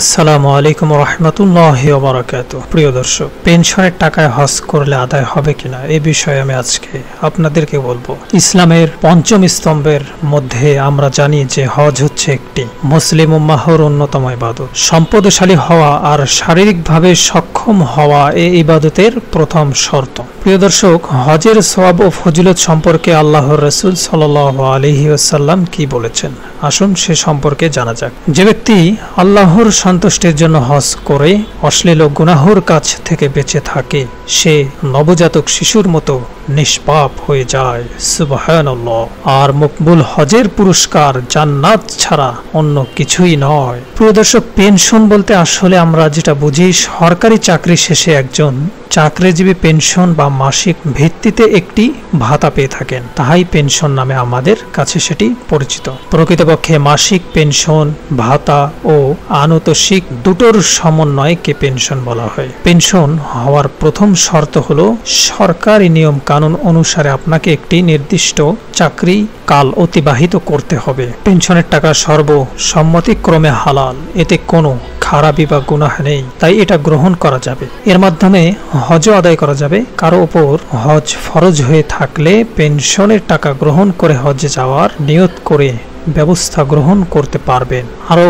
আসসালামু আলাইকুম রহমতুল্লাহি ওয়া বারাকাতুহু। প্রিয় দর্শক, পেনশনের টাকায় হজ করলে আদায় হবে কিনা এই বিষয়ে আমি আজকে আপনাদেরকে বলবো। ইসলামের পঞ্চম স্তম্ভের মধ্যে আমরা জানি যে হজ হচ্ছে একটি মুসলিম উম্মাহর অন্যতম ইবাদত। সম্পদশালী হওয়া আর শারীরিকভাবে সক্ষম হওয়া এই ইবাদতের প্রথম শর্ত। প্রিয় দর্শক, হজের সওয়াব ও ফজিলত সম্পর্কে আল্লাহর রাসূল সাল্লাল্লাহু আলাইহি ওয়াসাল্লাম কি বলেছেন, আসুন সে সম্পর্কে জানা যাক। যে ব্যক্তি আল্লাহর সন্তুষ্টির জন্য হজ করে অশ্লীল ও গুনাহর কাছ থেকে বেঁচে থাকে, সে নবজাতক শিশুর মতো নিষ্পাপ হয়ে যায়। সুবহানাল্লাহ। আর মকবুল হজের পুরস্কার জান্নাত ছাড়া অন্য কিছুই নয়। প্রিয় দর্শক, পেনশন বলতে আসলে আমরা যেটা বুঝি, সরকারি চাকরি শেষে একজন চাকরিজীবী পেনশন বা মাসিক ভিত্তিতে একটি ভাতা পেয়ে থাকেন, তাহাই পেনশন নামে আমাদের কাছে সেটি পরিচিত। প্রকৃতপক্ষে মাসিক পেনশন, ভাতা ও আনুতোষিক দুটোর সমন্বয়কে পেনশন বলা হয়। পেনশন হওয়ার প্রথম শর্ত হলো সরকারি নিয়ম কানুন অনুসারে আপনাকে একটি নির্দিষ্ট চাকরি কাল অতিবাহিত করতে হবে। পেনশনের টাকা সর্বসম্মতিক্রমে হালাল, এতে কোনো খারাপি বা গুনাহ নেই, তাই এটা গ্রহণ করা যাবে। এর মাধ্যমে হজ আদায় করা যাবে। কারো উপর হজ ফরজ হয়ে থাকলে পেনশনের টাকা গ্রহণ করে হজে যাওয়ার নিয়ত করে ব্যবস্থা গ্রহণ করতে পারবেন। আরও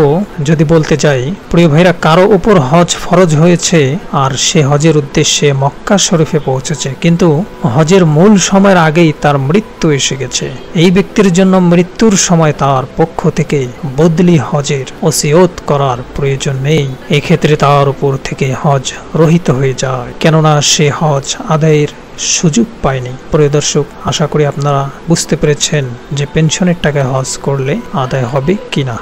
যদি বলতে যাই, প্রিয় ভাইরা, কারো উপর হজ ফরজ হয়েছে আর সে হজের উদ্দেশ্যে মক্কা শরীফে পৌঁছেছে, কিন্তু হজের মূল সময়ের আগেই তার মৃত্যু এসে গেছে। এই ব্যক্তির জন্য মৃত্যুর সময় তার পক্ষ থেকে বদলি হজের ওসিয়ত করার প্রয়োজন নেই। এক্ষেত্রে তার উপর থেকে হজ রহিত হয়ে যায়, কেননা সে হজ আদায়ের সুযোগ পায়নি। প্রিয় দর্শক, আশা করি আপনারা বুঝতে পেরেছেন যে পেনশনের টাকায় হজ করলে আদায় হবে কিনা।